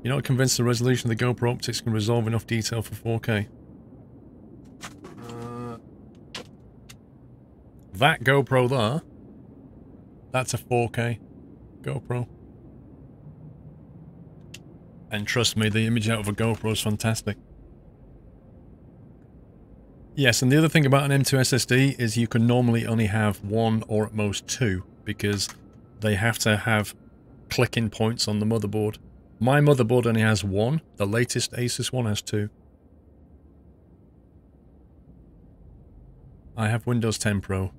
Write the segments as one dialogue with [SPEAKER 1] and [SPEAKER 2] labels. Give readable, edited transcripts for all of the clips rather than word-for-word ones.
[SPEAKER 1] You're not convinced the resolution of the GoPro optics can resolve enough detail for 4K? That GoPro there, that's a 4K GoPro. And trust me, the image out of a GoPro is fantastic. Yes, and the other thing about an M2 SSD is you can normally only have one or at most two, because they have to have click-in points on the motherboard. My motherboard only has one, the latest Asus one has two. I have Windows 10 Pro.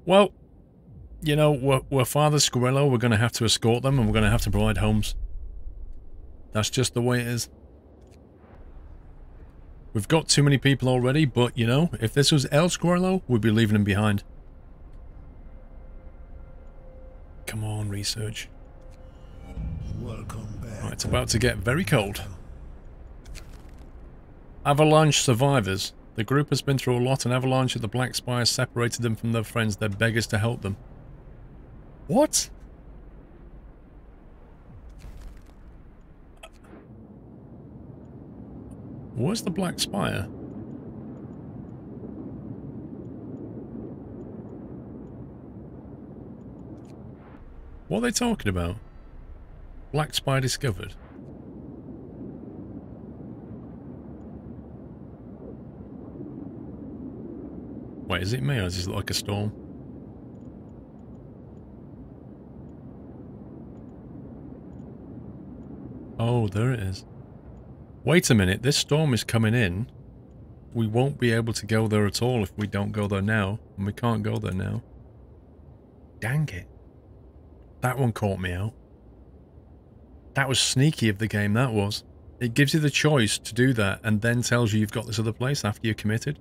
[SPEAKER 1] Well, you know, we're Father Squirrello, we're going to have to escort them and we're going to have to provide homes. That's just the way it is. We've got too many people already, but, you know, if this was El Squirrello, we'd be leaving them behind. Come on, research.
[SPEAKER 2] Welcome back.
[SPEAKER 1] Right, it's about to get very cold. Avalanche survivors. The group has been through a lot. An avalanche of the Black Spires separated them from their friends. They're beggars to help them. What? Where's the Black Spire? What are they talking about? Black Spire discovered. Wait, is it me or is this like a storm? Oh, there it is. Wait a minute, this storm is coming in. We won't be able to go there at all if we don't go there now. And we can't go there now. Dang it. That one caught me out. That was sneaky of the game, that was. It gives you the choice to do that and then tells you you've got this other place after you're committed.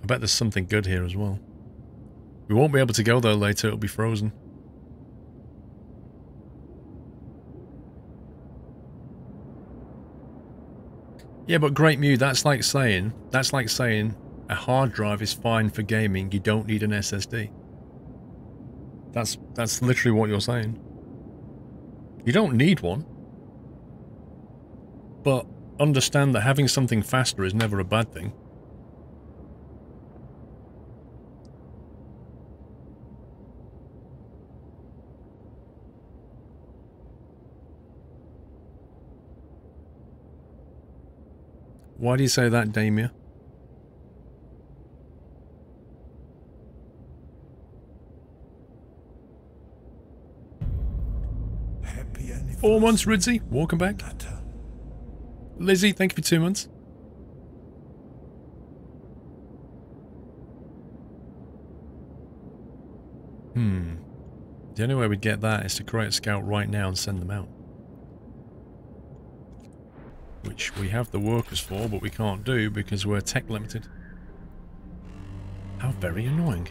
[SPEAKER 1] I bet there's something good here as well. We won't be able to go there later, it'll be frozen. Yeah, but Great Mew, that's like saying a hard drive is fine for gaming, you don't need an SSD. That's literally what you're saying. You don't need one. But understand that having something faster is never a bad thing. Why do you say that, Damia?
[SPEAKER 2] Happy
[SPEAKER 1] 4 months, Ridzi. Welcome back. Lizzie, thank you for 2 months. The only way we'd get that is to create a scout right now and send them out. Which we have the workers for, but we can't do because we're tech limited. How very annoying.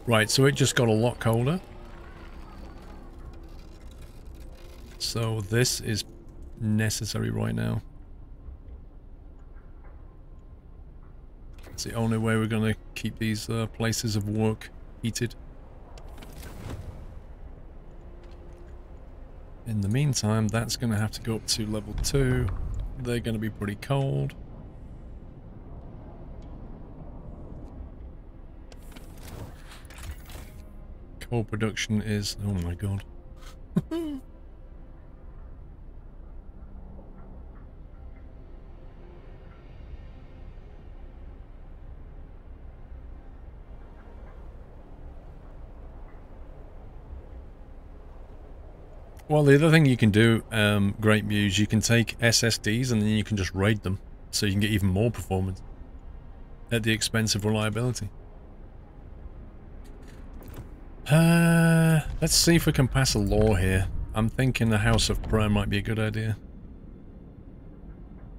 [SPEAKER 1] Right, so it just got a lot colder. So this is necessary right now. It's the only way we're going to keep these places of work heated. In the meantime, that's going to have to go up to level 2. They're going to be pretty cold. Coal production is... oh my god. Well, the other thing you can do, Great Muse, you can take SSDs and then you can just raid them, so you can get even more performance at the expense of reliability. Let's see if we can pass a law here. I'm thinking the House of Prayer might be a good idea.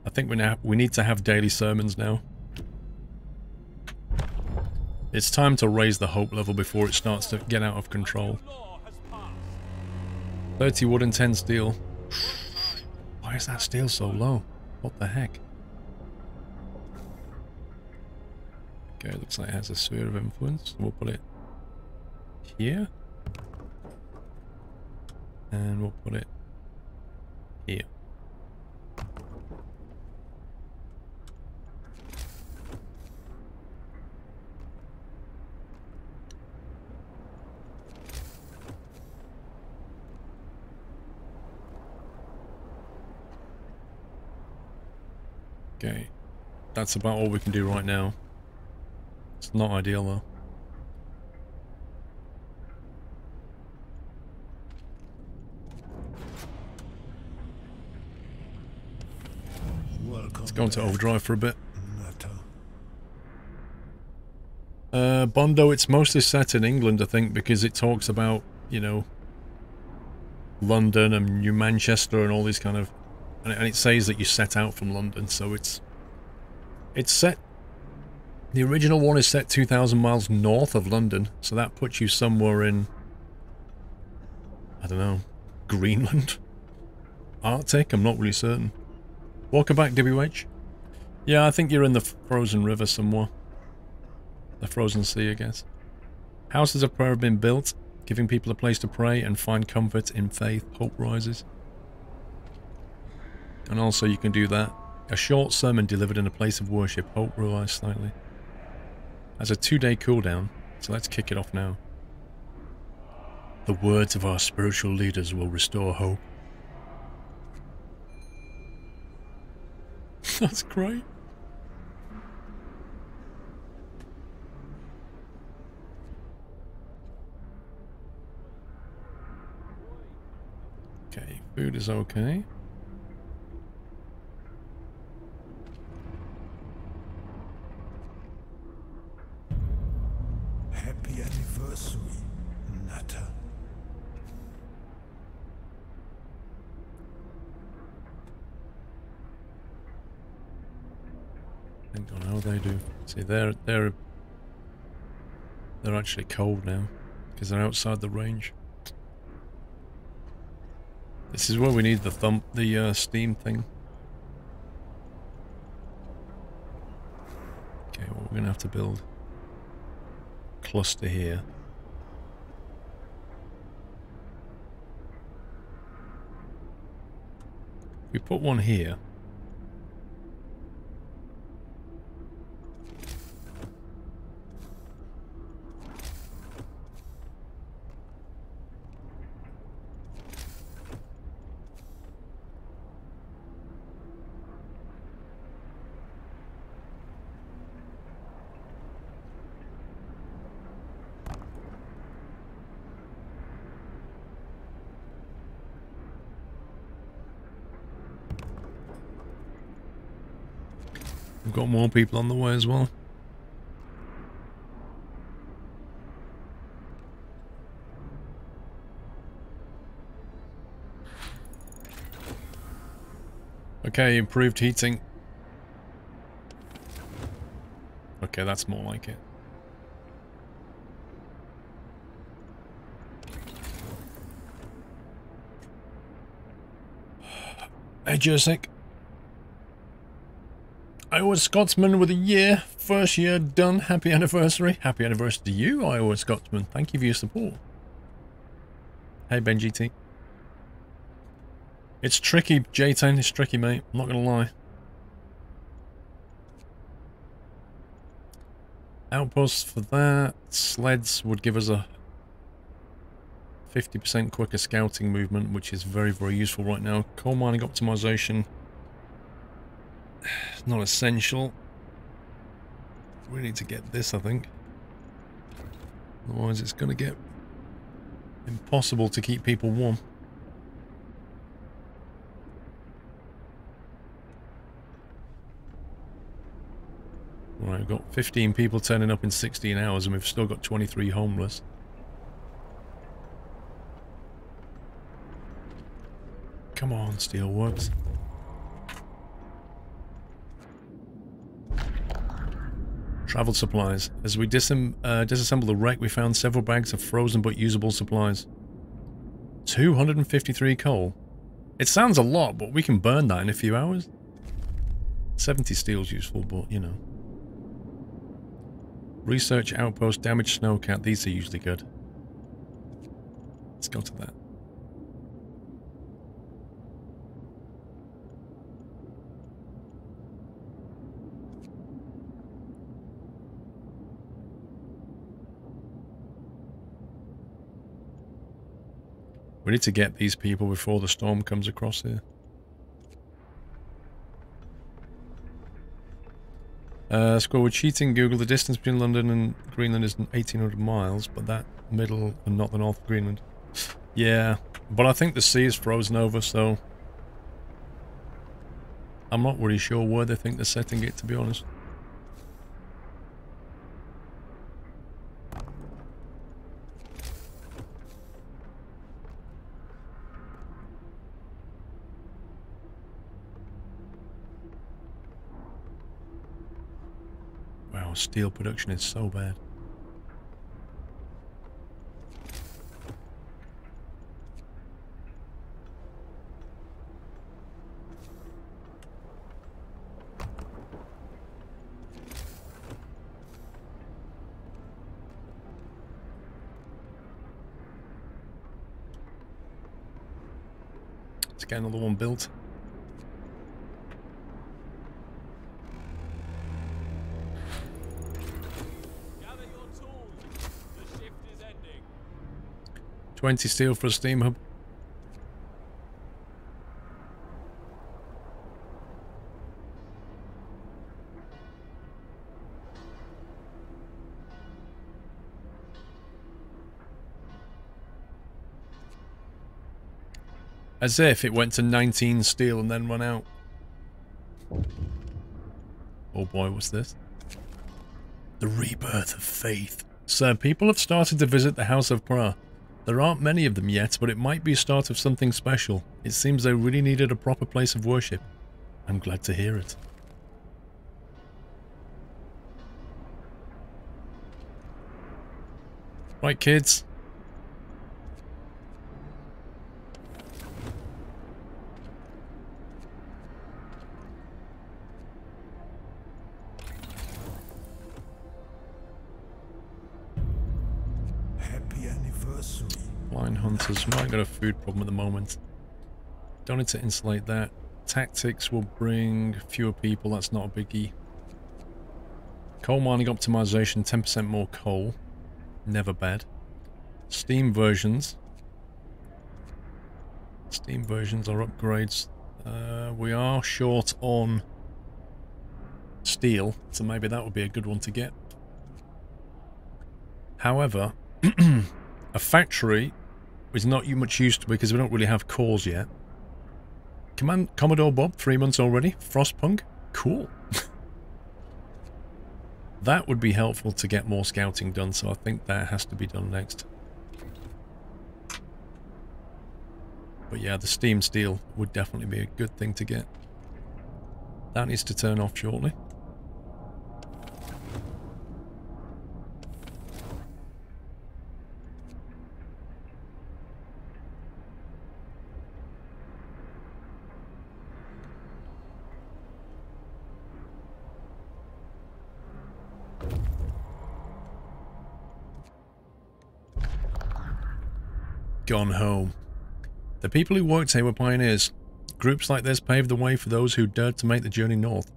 [SPEAKER 1] I think we need to have daily sermons now. It's time to raise the hope level before it starts to get out of control. 30 wood and 10 steel. Why is that steel so low? What the heck? Okay, looks like it has a sphere of influence. We'll put it here. And we'll put it here. Okay, that's about all we can do right now. It's not ideal though. Let's go into overdrive for a bit. Bondo, it's mostly set in England, I think, because it talks about, you know, London and New Manchester and all these kind of... And it says that you set out from London, so it's set... The original one is set 2,000 miles north of London, so that puts you somewhere in... I don't know, Greenland? Arctic? I'm not really certain. Welcome back, WH. Yeah, I think you're in the frozen river somewhere. The frozen sea, I guess. Houses of prayer have been built, giving people a place to pray and find comfort in faith. Hope rises. And also you can do that. A short sermon delivered in a place of worship. Hope rises slightly. Has a 2-day cooldown, so let's kick it off now. The words of our spiritual leaders will restore hope. That's great. Okay, food is okay.
[SPEAKER 2] Happy anniversary, Nutter.
[SPEAKER 1] Hang on, how they do? See, they're actually cold now because they're outside the range. This is where we need the steam thing. Okay, well, we're gonna have to build a cluster here. We put one here. We've got more people on the way as well. Okay, improved heating. Okay, that's more like it. Hey, Jursic. Iowa Scotsman with a year. First year done. Happy anniversary. Happy anniversary to you, Iowa Scotsman. Thank you for your support. Hey, Ben GT. It's tricky, J10. It's tricky, mate. I'm not going to lie. Outposts for that. Sleds would give us a 50% quicker scouting movement, which is very, very useful right now. Coal mining optimization. Not essential. We need to get this, I think. Otherwise it's going to get impossible to keep people warm. Right, we've got 15 people turning up in 16 hours and we've still got 23 homeless. Come on, Steelworks. Travel supplies. As we disassemble the wreck, we found several bags of frozen but usable supplies. 253 coal. It sounds a lot, but we can burn that in a few hours. 70 steel's useful, but you know. Research outpost, damaged snowcat. These are usually good. Let's go to that. We need to get these people before the storm comes across here. Squirrel, we're cheating Google. The distance between London and Greenland is 1,800 miles, but that middle and not the north of Greenland. Yeah, but I think the sea is frozen over, so I'm not really sure where they think they're setting it, to be honest. Wow, steel production is so bad. Let's get another one built.
[SPEAKER 3] Gather your tools. The shift is ending.
[SPEAKER 1] 20 steel for a steam hub. As if it went to 19 steel and then run out. Oh boy, what's this? The rebirth of faith. Sir, people have started to visit the House of Pra. There aren't many of them yet, but it might be a start of something special. It seems they really needed a proper place of worship. I'm glad to hear it. Right, kids.
[SPEAKER 2] Happy anniversary.
[SPEAKER 1] Blind hunters. Might got a food problem at the moment. Don't need to insulate that. Tactics will bring fewer people. That's not a biggie. Coal mining optimization. 10% more coal. Never bad. Steam versions. Steam versions are upgrades. We are short on steel, so maybe that would be a good one to get. However, a factory is not much use to because we don't really have cores yet. Commodore Bob, 3 months already. Frostpunk, cool. That would be helpful to get more scouting done, so I think that has to be done next. But yeah, the steam steel would definitely be a good thing to get. That needs to turn off shortly. Gone home. The people who worked here were pioneers. Groups like this paved the way for those who dared to make the journey north.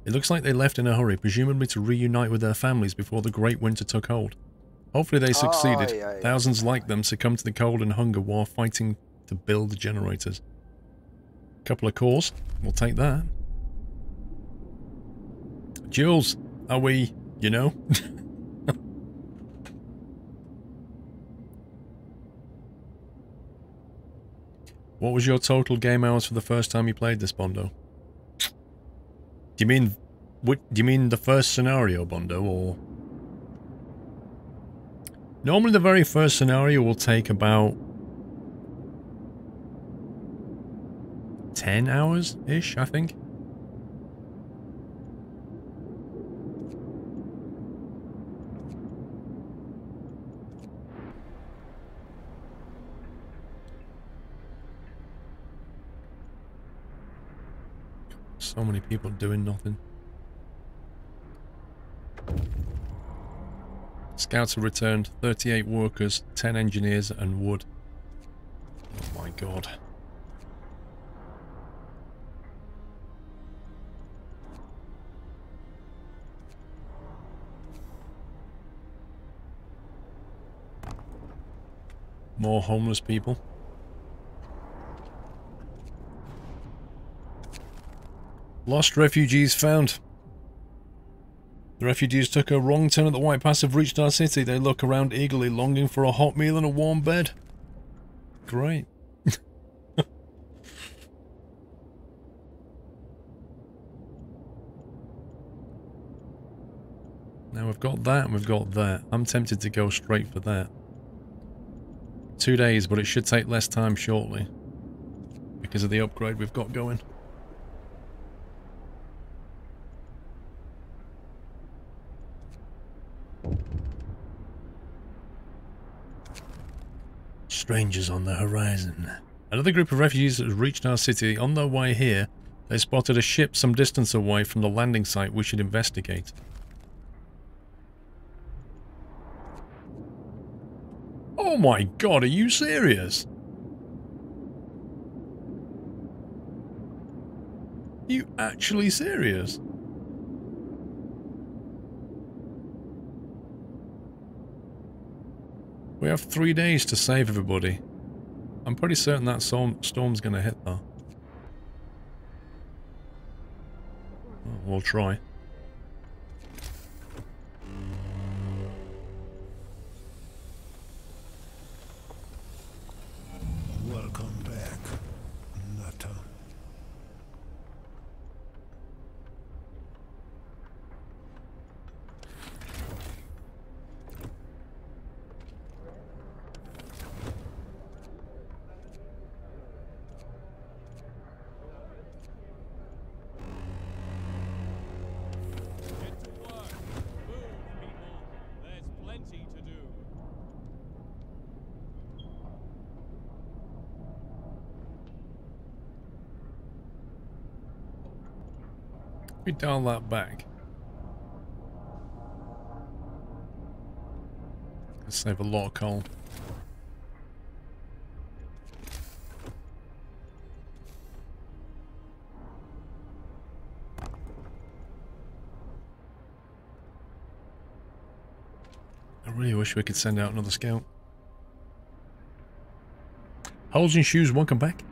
[SPEAKER 1] It looks like they left in a hurry, presumably to reunite with their families before the Great Winter took hold. Hopefully they succeeded. Thousands like them succumbed to the cold and hunger while fighting to build the generators. Couple of cores. We'll take that. Jules, are we, you know? What was your total game hours for the first time you played this, Bondo? Do you mean the first scenario, Bondo, or? Normally the very first scenario will take about 10 hours-ish, I think. So many people doing nothing. Scouts have returned. 38 workers, 10 engineers, and wood. Oh my god. More homeless people. Lost refugees found. The refugees took a wrong turn at the White Pass, have reached our city. They look around eagerly, longing for a hot meal and a warm bed. Great. Now we've got that and we've got that. I'm tempted to go straight for that. 2 days, but it should take less time shortly because of the upgrade we've got going. Strangers on the horizon. Another group of refugees has reached our city. On their way here, they spotted a ship some distance away from the landing site we should investigate. Oh my god, are you serious? Are you actually serious? We have 3 days to save everybody. I'm pretty certain that storm's gonna hit though. Oh, we'll try.
[SPEAKER 2] Welcome back, Nutter.
[SPEAKER 3] Get to work. Move, people. There's plenty to do.
[SPEAKER 1] We dial that back. Let's save a lot of coal. I really wish we could send out another scout. Holes in shoes won't come back.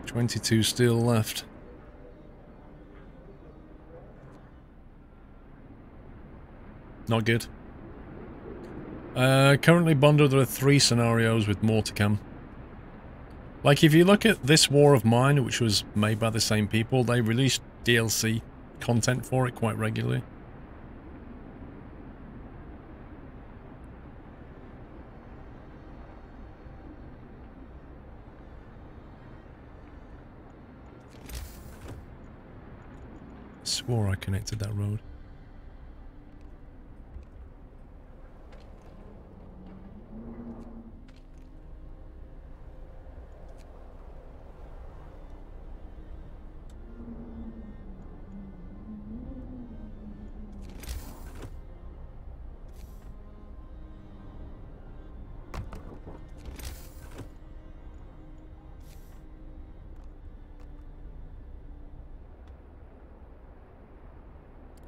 [SPEAKER 1] $22 still left. Not good. Currently, Bondo, there are 3 scenarios with more to come. Like, if you look at this War of Mine, which was made by the same people, they released DLC content for it quite regularly. Swore I connected that road.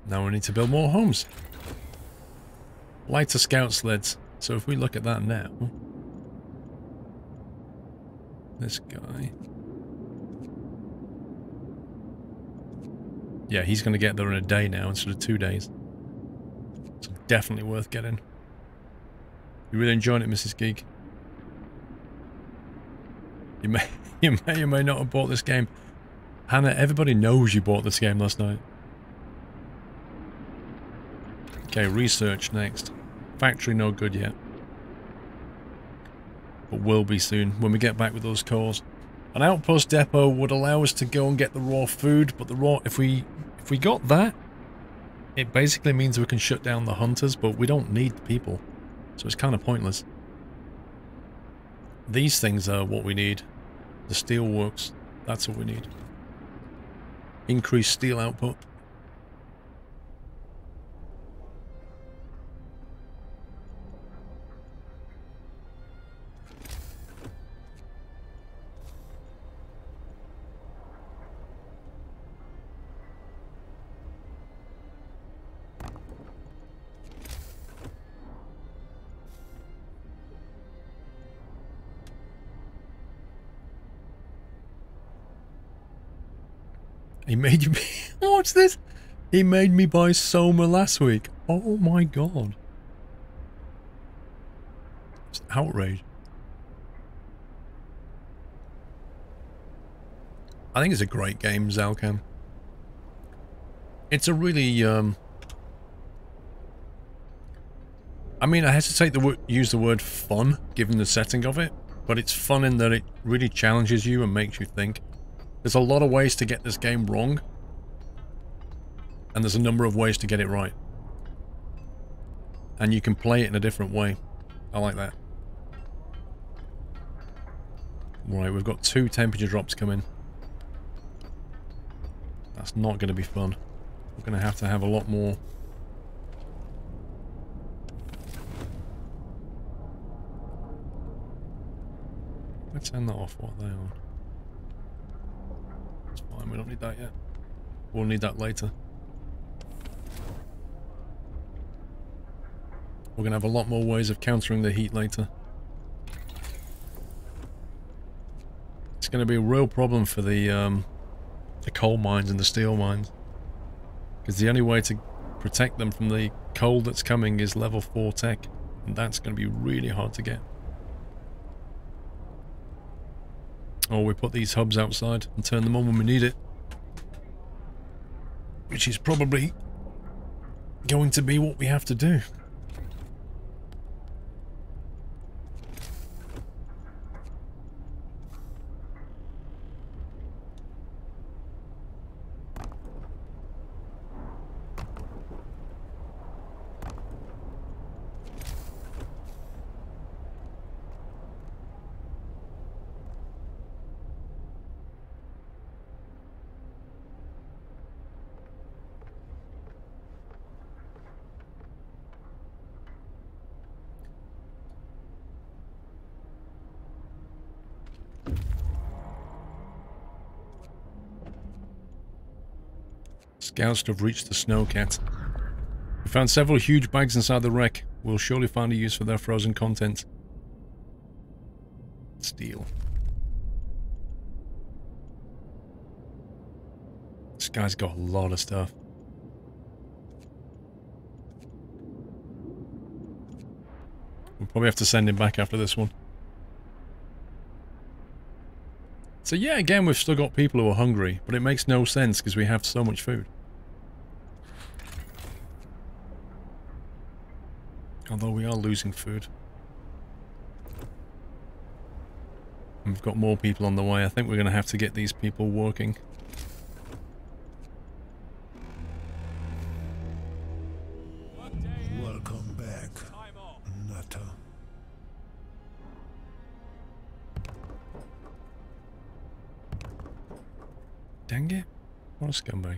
[SPEAKER 1] Now we need to build more homes. Lighter scout sleds. So if we look at that now. This guy. Yeah, he's going to get there in a day now instead of 2 days. So definitely worth getting. You really enjoying it, Mrs. Geek? You may or may not have bought this game. Hannah, everybody knows you bought this game last night. Okay, research next. Factory no good yet. But will be soon when we get back with those cores. An outpost depot would allow us to go and get the raw food, but the raw, if we got that, it basically means we can shut down the hunters, but we don't need the people. So it's kind of pointless. These things are what we need. The steel works. That's what we need. Increase steel output. He made you... What's this? He made me buy Soma last week. Oh my god. It's outrage. I think it's a great game, Zalcam. It's a really, I mean, I hesitate to use the word fun, given the setting of it, but it's fun in that it really challenges you and makes you think. There's a lot of ways to get this game wrong, and there's a number of ways to get it right. And you can play it in a different way. I like that. Right, we've got 2 temperature drops coming. That's not going to be fun. We're going to have a lot more. Let's turn that off. What are they on? It's fine, we don't need that yet. We'll need that later. We're going to have a lot more ways of countering the heat later. It's going to be a real problem for the coal mines and the steel mines. Because the only way to protect them from the coal that's coming is level 4 tech. And that's going to be really hard to get. Or we put these hubs outside and turn them on when we need it. Which is probably going to be what we have to do. Scouts have reached the snowcat. We found several huge bags inside the wreck. We'll surely find a use for their frozen content. Steel. This guy's got a lot of stuff. We'll probably have to send him back after this one. So yeah, again, we've still got people who are hungry, but it makes no sense because we have so much food. Although we are losing food. And we've got more people on the way. I think we're going to have to get these people working.
[SPEAKER 2] Welcome back, Nutter.
[SPEAKER 1] Dang it. What a scumbag.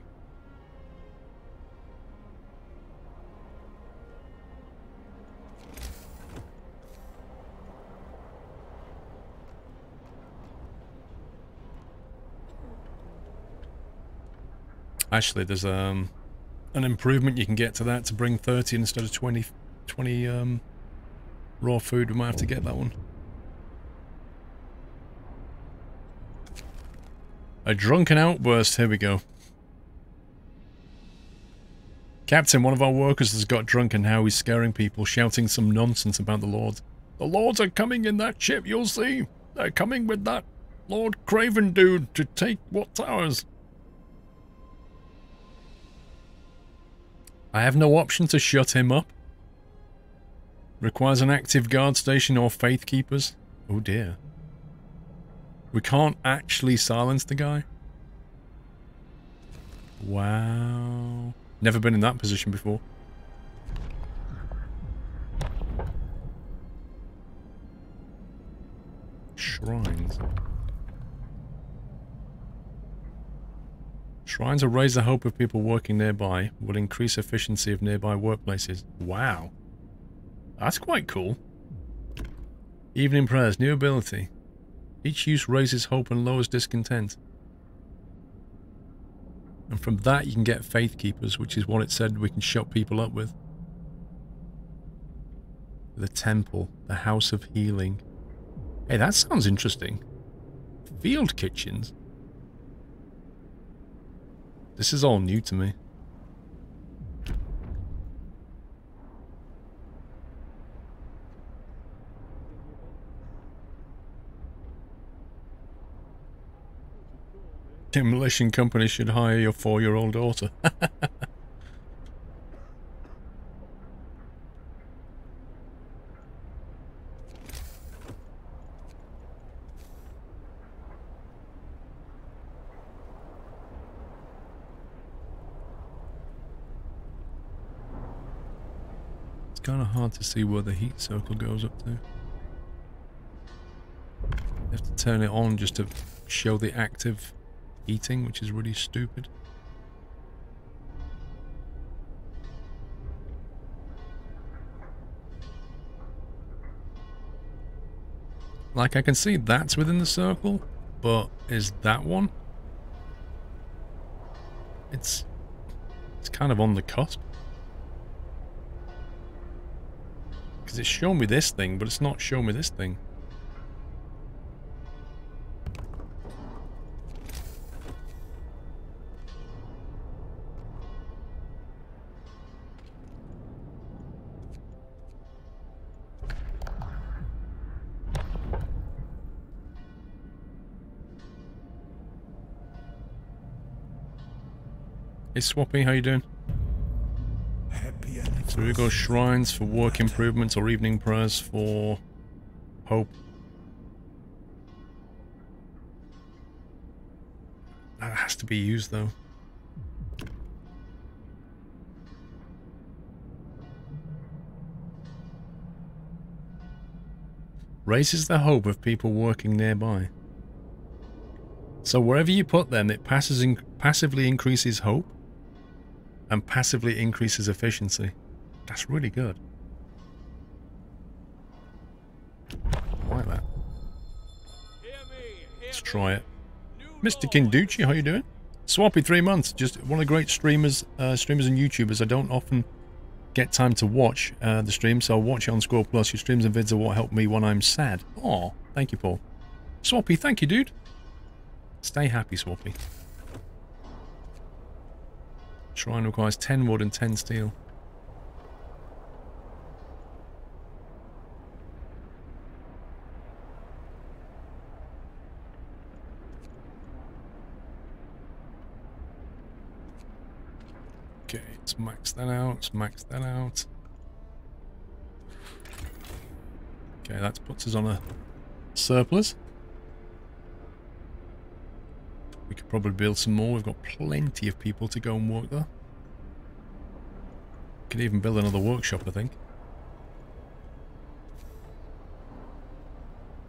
[SPEAKER 1] Actually, there's an improvement you can get to that to bring 30 instead of 20 raw food. We might have to get that one. A drunken outburst. Here we go. Captain, one of our workers has got drunk and now he's scaring people, shouting some nonsense about the Lords. The Lords are coming in that ship, you'll see. They're coming with that Lord Craven dude to take what's ours. I have no option to shut him up. Requires an active guard station or faith keepers. Oh dear. We can't actually silence the guy? Wow. Never been in that position before. Shrines. Shrines will raise the hope of people working nearby, will increase efficiency of nearby workplaces. Wow. That's quite cool. Evening prayers, new ability. Each use raises hope and lowers discontent. And from that you can get faith keepers, which is what it said we can shut people up with. The temple, the house of healing. Hey, that sounds interesting. Field kitchens. This is all new to me. Demolition company should hire your 4-year-old daughter. It's kind of hard to see where the heat circle goes up to. You have to turn it on just to show the active heating, which is really stupid. Like, I can see that's within the circle, but is that one? It's kind of on the cusp. Because it's showing me this thing, but it's not showing me this thing. Hey Swappy, how you doing?
[SPEAKER 2] Happy
[SPEAKER 1] So we go shrines for work improvements or evening prayers for hope. That has to be used though. Raises the hope of people working nearby. So wherever you put them, it passively increases hope and passively increases efficiency. That's really good. I like that. Let's try it. Mr. Kinducci, how you doing? Swappy 3 months, just one of the great streamers and YouTubers. I don't often get time to watch the stream, so I'll watch it on SquirrelPlus. Your streams and vids are what help me when I'm sad. Aw, thank you, Paul. Swappy, thank you, dude. Stay happy, Swappy. Shrine requires 10 wood and 10 steel. Okay, let's max that out, let's max that out. Okay, that puts us on a surplus. We could probably build some more. We've got plenty of people to go and work there. Could even build another workshop, I think.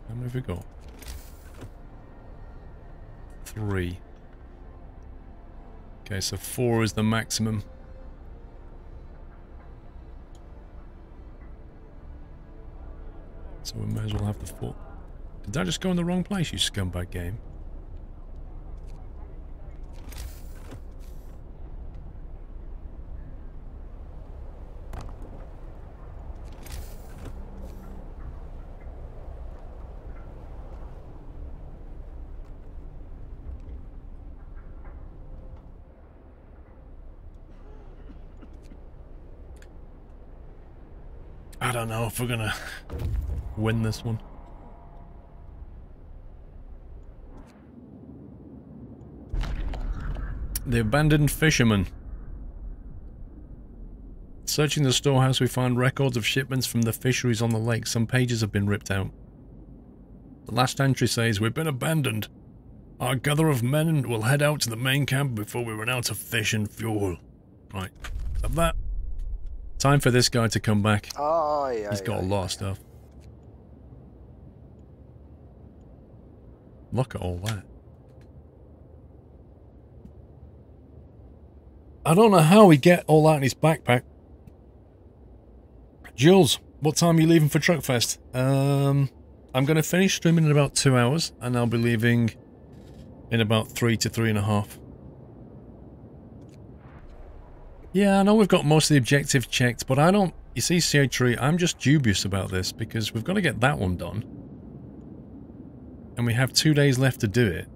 [SPEAKER 1] How many have we got? 3. Okay, so 4 is the maximum. So we may as well have the 4. Did I just go in the wrong place, you scumbag game? I don't know if we're gonna win this one. The abandoned fisherman. Searching the storehouse, we find records of shipments from the fisheries on the lake. Some pages have been ripped out. The last entry says, we've been abandoned. Our gather of men will head out to the main camp before we run out of fish and fuel. Right, have that. Time for this guy to come back.
[SPEAKER 4] Oh, yeah.
[SPEAKER 1] He's got a lot of stuff. Look at all that. I don't know how he get all that in his backpack. Jules, what time are you leaving for Truckfest? I'm going to finish streaming in about 2 hours, and I'll be leaving in about 3 to 3.5. Yeah, I know we've got most of the objectives checked, but I don't... You see, CA3, I'm just dubious about this, because we've got to get that one done. And we have 2 days left to do it.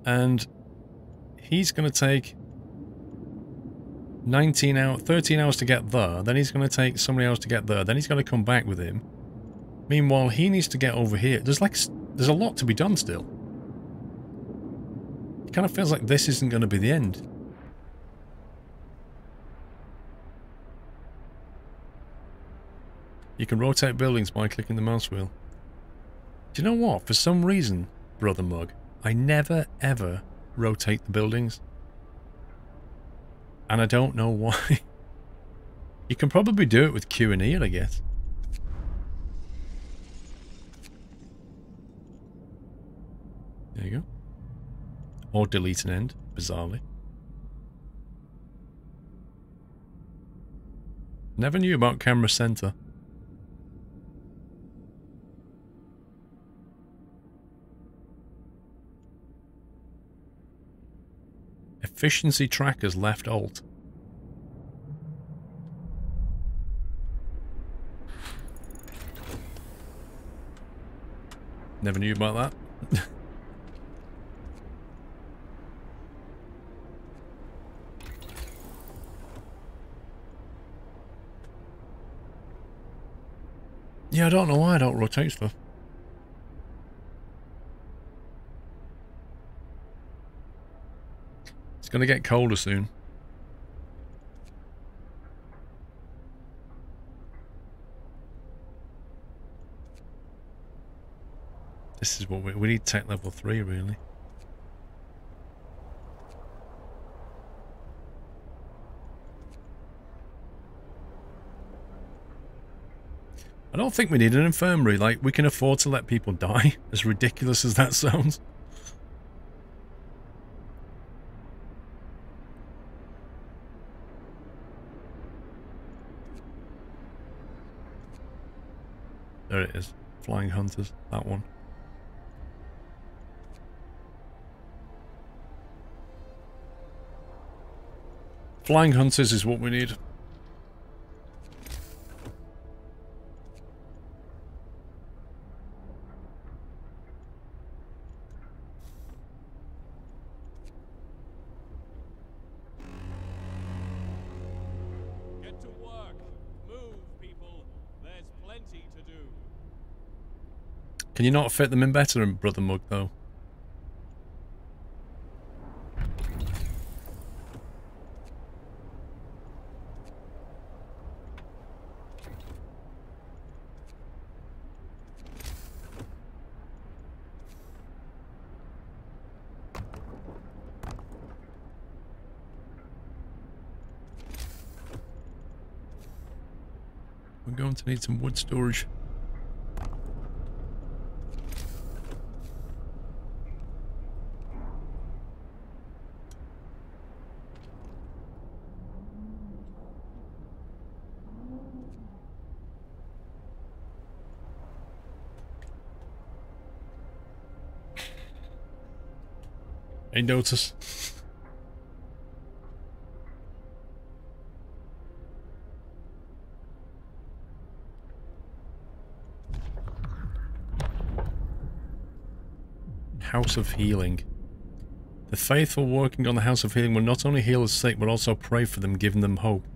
[SPEAKER 1] And he's going to take 13 hours to get there, then he's going to take somebody else to get there, then he's going to come back with him. Meanwhile, he needs to get over here. There's a lot to be done still. It kind of feels like this isn't going to be the end. You can rotate buildings by clicking the mouse wheel. Do you know what? For some reason, Brother Mug, I never ever rotate the buildings. And I don't know why. You can probably do it with Q and E, I guess. There you go. Or delete an end, bizarrely. Never knew about camera center. Efficiency trackers left alt. Never knew about that. Yeah, I don't know why I don't rotate stuff. It's going to get colder soon. This is what we need tech level 3 really. I don't think we need an infirmary, like we can afford to let people die, as ridiculous as that sounds. There it is. Flying Hunters. That one. Flying Hunters is what we need.
[SPEAKER 3] Get to work. Move, people. There's plenty to do.
[SPEAKER 1] Can you not fit them in better, Brother Mug, though? We're going to need some wood storage. I notice. House of Healing. The faithful working on the House of Healing will not only heal the sick, but also pray for them, giving them hope.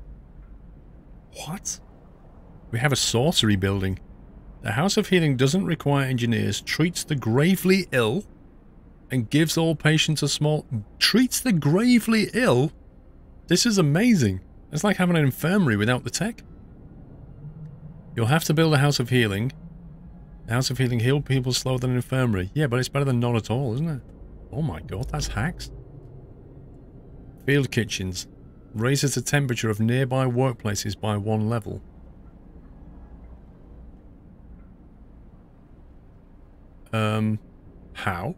[SPEAKER 1] What? We have a sorcery building. The House of Healing doesn't require engineers, treats the gravely ill, and gives all patients a small... Treats the gravely ill? This is amazing. It's like having an infirmary without the tech. You'll have to build a House of Healing. House of Healing heal people slower than an infirmary. Yeah, but it's better than none at all, isn't it? Oh my god, that's hacks. Field kitchens. Raises the temperature of nearby workplaces by 1 level. How?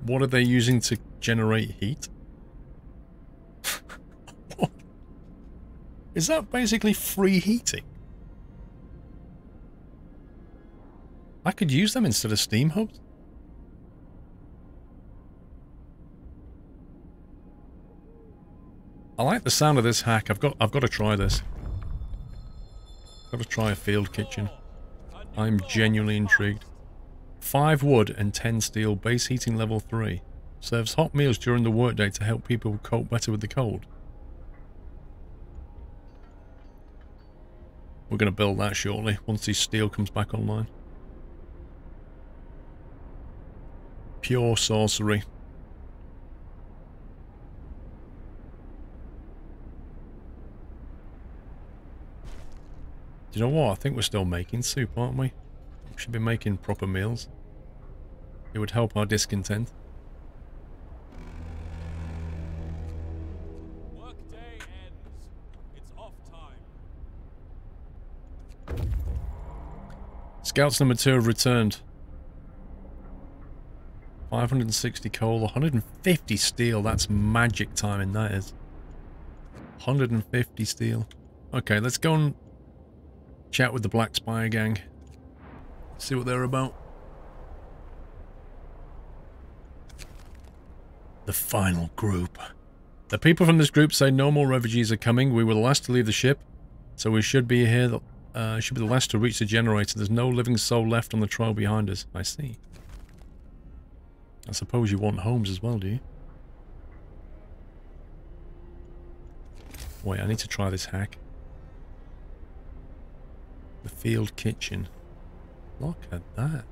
[SPEAKER 1] What are they using to generate heat? What? Is that basically free heating? I could use them instead of steam hubs. I like the sound of this hack. I've got to try this. Got to try a field kitchen. I'm genuinely intrigued. 5 wood and 10 steel, base heating level 3. Serves hot meals during the workday to help people cope better with the cold. We're going to build that shortly, once the steel comes back online. Pure sorcery. Do you know what? I think we're still making soup, aren't we? We should be making proper meals. It would help our discontent.
[SPEAKER 3] Workday ends. It's off time.
[SPEAKER 1] Scouts number 2 have returned. 560 coal, 150 steel. That's magic timing, that is. 150 steel. Okay, let's go and chat with the Black Spire gang. See what they're about. The final group. The people from this group say no more refugees are coming. We were the last to leave the ship, so we should be here. Should be the last to reach the generator. There's no living soul left on the trail behind us. I see. I suppose you want homes as well, do you? Wait, I need to try this hack. The field kitchen. Look at that.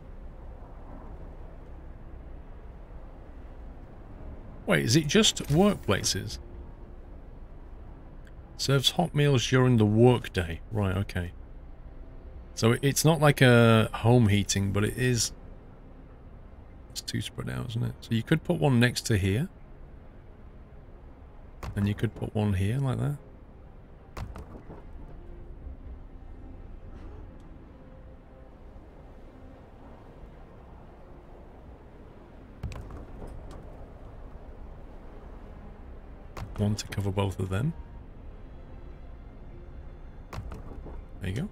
[SPEAKER 1] Wait, is it just workplaces? Serves hot meals during the workday. Right, okay. So it's not like a home heating, but it is... It's too spread out, isn't it? So you could put one next to here. And you could put one here, like that. One to cover both of them. There you go.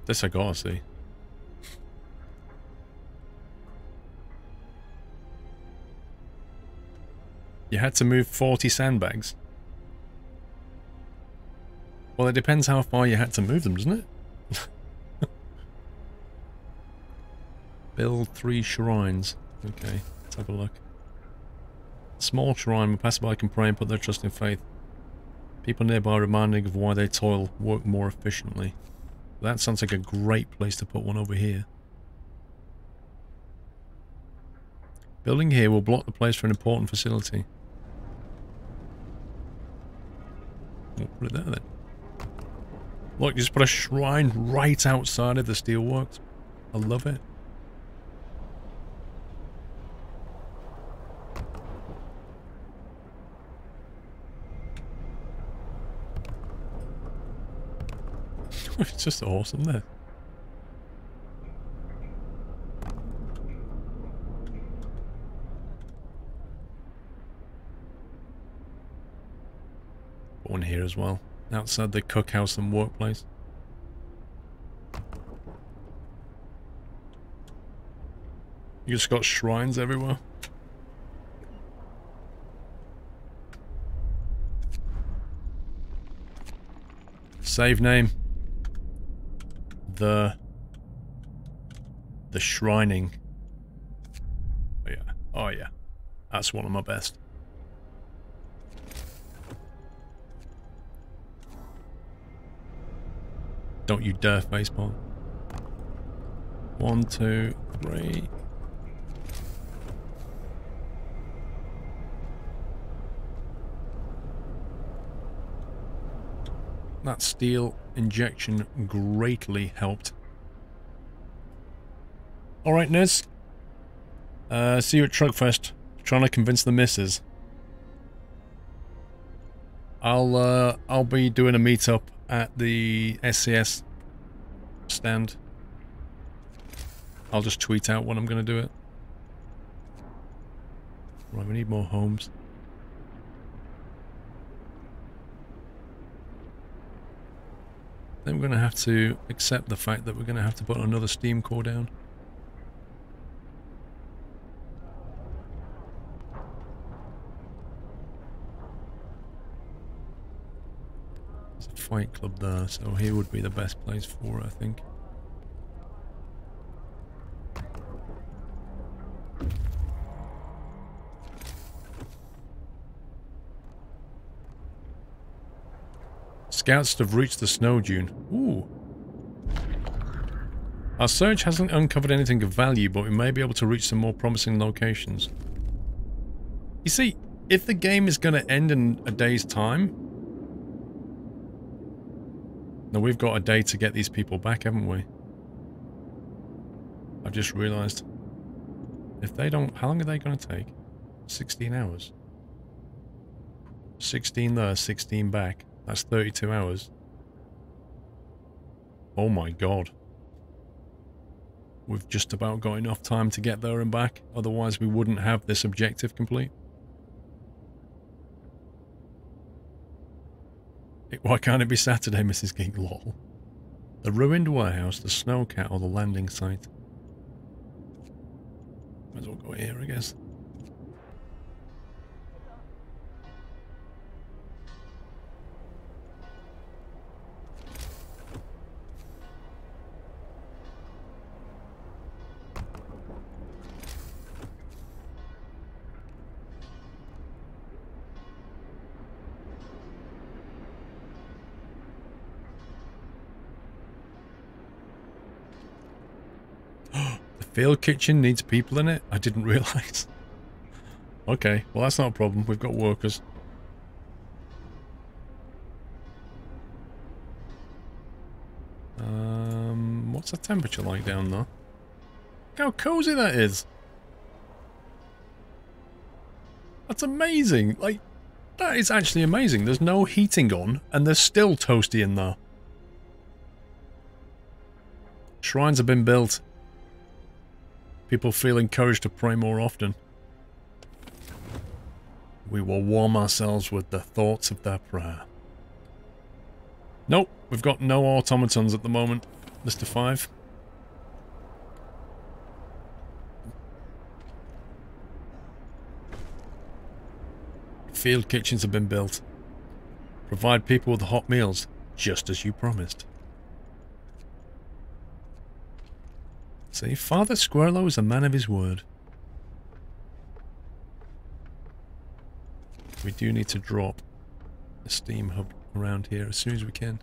[SPEAKER 1] This I gotta see. You had to move 40 sandbags. Well, it depends how far you had to move them, doesn't it? Build 3 shrines. Okay, let's have a look. Small shrine where passerby can pray and put their trust in faith. People nearby reminding of why they toil, work more efficiently. That sounds like a great place to put one over here. Building here will block the place for an important facility. We'll put it there then. Look, you just put a shrine right outside of the steelworks. I love it. It's just awesome there. Put one here as well, outside the cookhouse and workplace. You just got shrines everywhere. Save name. The shrining. Oh yeah. Oh yeah. That's one of my best. Don't you dare facepalm. 1, 2, 3. That steel injection greatly helped. Alright, Nez. See you at Truckfest. Trying to convince the missus. I'll be doing a meetup at the SCS stand. I'll just tweet out when I'm going to do it. Right, we need more homes. Then we're going to have to accept the fact that we're going to have to put another steam core down. There's a fight club there, so here would be the best place for it, I think. Scouts have reached the snow dune. Ooh. Our search hasn't uncovered anything of value, but we may be able to reach some more promising locations. You see, if the game is going to end in a day's time... Now we've got a day to get these people back, haven't we? I've just realised. If they don't... How long are they going to take? 16 hours. 16 there, 16 back. That's 32 hours. Oh my god. We've just about got enough time to get there and back, otherwise we wouldn't have this objective complete. Why can't it be Saturday, Mrs. Geek? Lol. The ruined warehouse, the snowcat, or the landing site? Might as well go here, I guess. Field kitchen needs people in it? I didn't realise. Okay, well that's not a problem. We've got workers. What's the temperature like down there? Look how cozy that is. That's amazing. Like, that is actually amazing. There's no heating on, and there's still toasty in there. Shrines have been built. People feel encouraged to pray more often. We will warm ourselves with the thoughts of their prayer. Nope, we've got no automatons at the moment, Mr. 5. Field kitchens have been built. Provide people with hot meals, just as you promised. See, Father Squirrelo is a man of his word. We do need to drop a steam hub around here as soon as we can.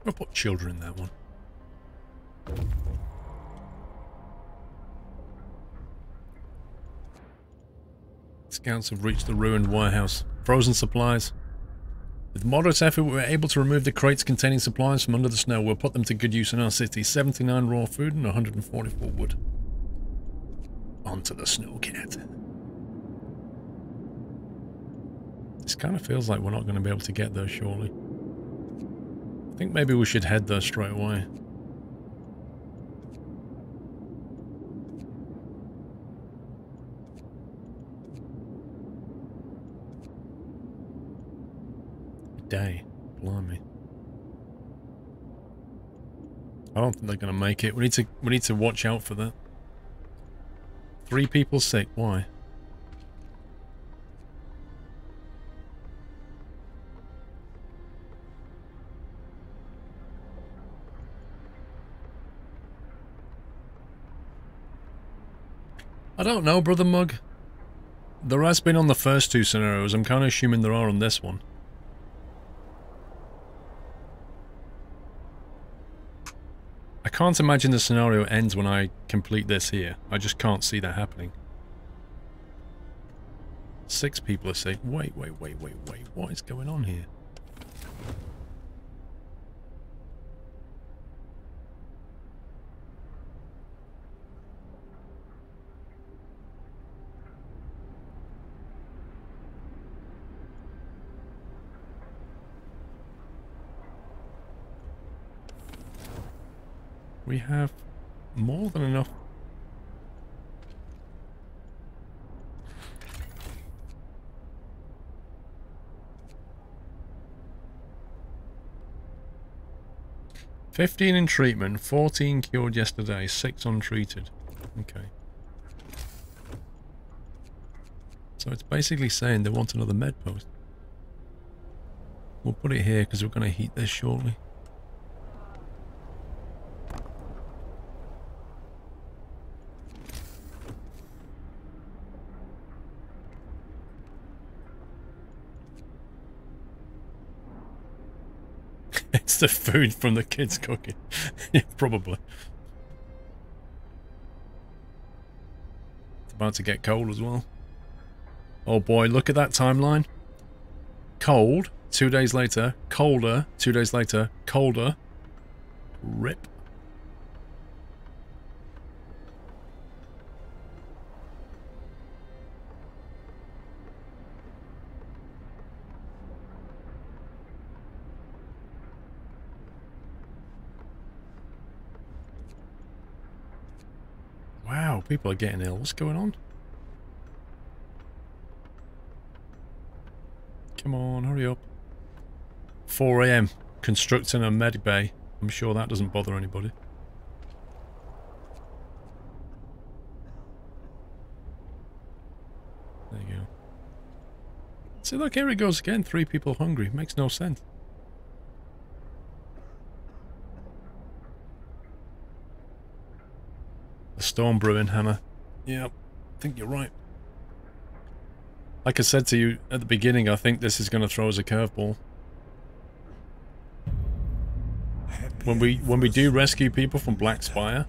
[SPEAKER 1] I'll put children in that one. Scouts have reached the ruined warehouse. Frozen supplies. With moderate effort, we were able to remove the crates containing supplies from under the snow. We'll put them to good use in our city. 79 raw food and 144 wood. Onto the snowcat. This kind of feels like we're not going to be able to get there shortly. I think maybe we should head there straight away. A day. Blimey. I don't think they're going to make it. We need to watch out for that. 3 people sick. Why? I don't know, Brother Mug. There has been on the first two scenarios. I'm kind of assuming there are on this one. I can't imagine the scenario ends when I complete this here. I just can't see that happening. 6 people are saying, wait. What is going on here? We have more than enough. "15 in treatment, 14 cured yesterday, 6 untreated." Okay. So it's basically saying they want another med post. We'll put it here because we're going to heat this shortly. It's the food from the kids cooking. Yeah, probably. It's about to get cold as well. Oh boy, look at that timeline. Cold, 2 days later. Colder, 2 days later. Colder. Rip. Wow, people are getting ill. What's going on? Come on, hurry up. 4 AM. Constructing a med bay. I'm sure that doesn't bother anybody. There you go. See, look, here it goes again. 3 people hungry. Makes no sense. The storm brewing, Hannah. Yeah, I think you're right. Like I said to you at the beginning, I think this is going to throw us a curveball. When we do rescue people from Black Spire,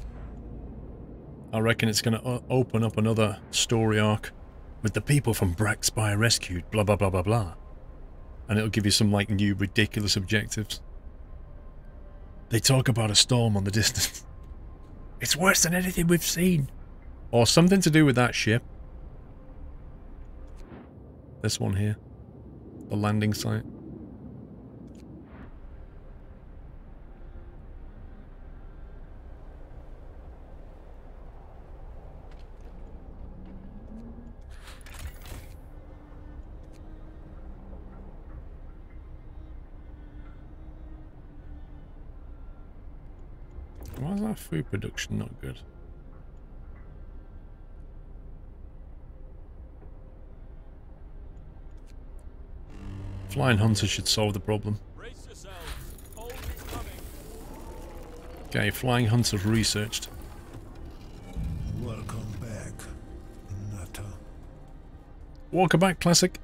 [SPEAKER 1] I reckon it's going to open up another story arc with the people from Black Spire rescued, blah blah blah blah blah. And it'll give you some like new ridiculous objectives. They talk about a storm on the distance. It's worse than anything we've seen. Or something to do with that ship. This one here. The landing site. Why is our food production not good? Flying hunters should solve the problem.
[SPEAKER 3] Brace yourselves. Cold is coming.
[SPEAKER 1] Okay, flying hunters researched.
[SPEAKER 2] Welcome back, Nutter.
[SPEAKER 1] Welcome back, Classic.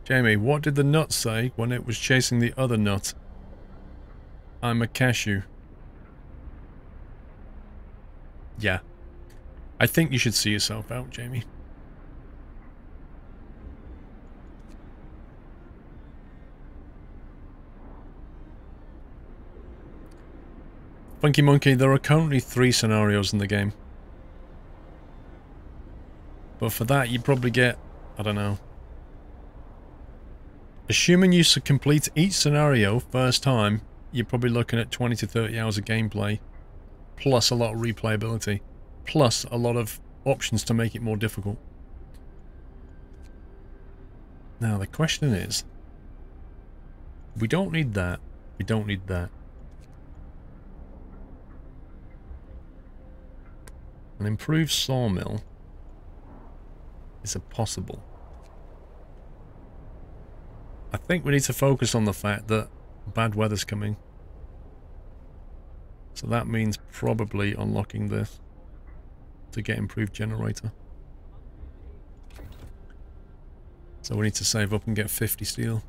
[SPEAKER 1] Jamie, what did the nut say when it was chasing the other nut? I'm a cashew. Yeah. I think you should see yourself out, Jamie. Funky Monkey, there are currently 3 scenarios in the game. But for that, you probably get, I don't know. Assuming you complete each scenario first time, you're probably looking at 20 to 30 hours of gameplay, plus a lot of replayability, plus a lot of options to make it more difficult. Now the question is, we don't need that, we don't need that. An improved sawmill is a possible. I think we need to focus on the fact that bad weather's coming. So that means probably unlocking this to get improved generator. So we need to save up and get 50 steel.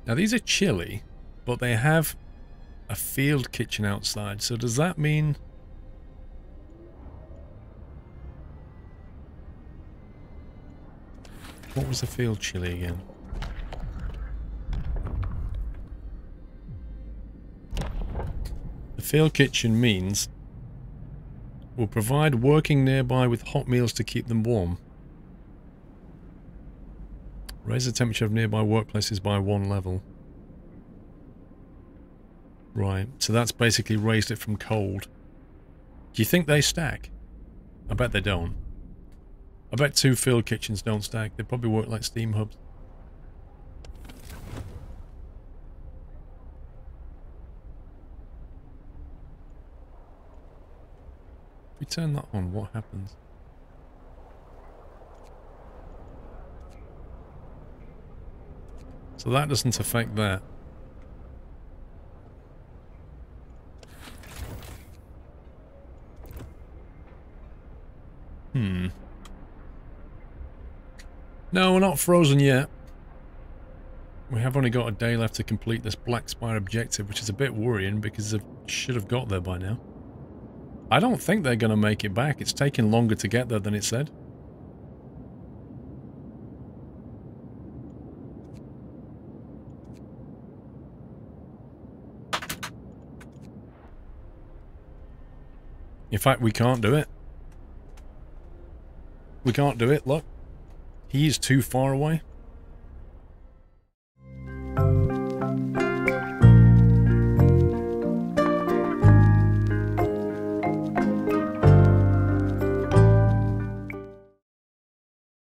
[SPEAKER 1] Now these are chilly, but they have a field kitchen outside, so does that mean... What was the field chilly again? The field kitchen means we'll provide working nearby with hot meals to keep them warm. Raise the temperature of nearby workplaces by 1 level. Right, so that's basically raised it from cold. Do you think they stack? I bet they don't. I bet 2 field kitchens don't stack. They probably work like steam hubs. If we turn that on, what happens? So that doesn't affect that. No, we're not frozen yet. We have only got a day left to complete this Black Spire objective, which is a bit worrying because they should have got there by now. I don't think they're going to make it back. It's taking longer to get there than it said. In fact, we can't do it. We can't do it, look. He is too far away.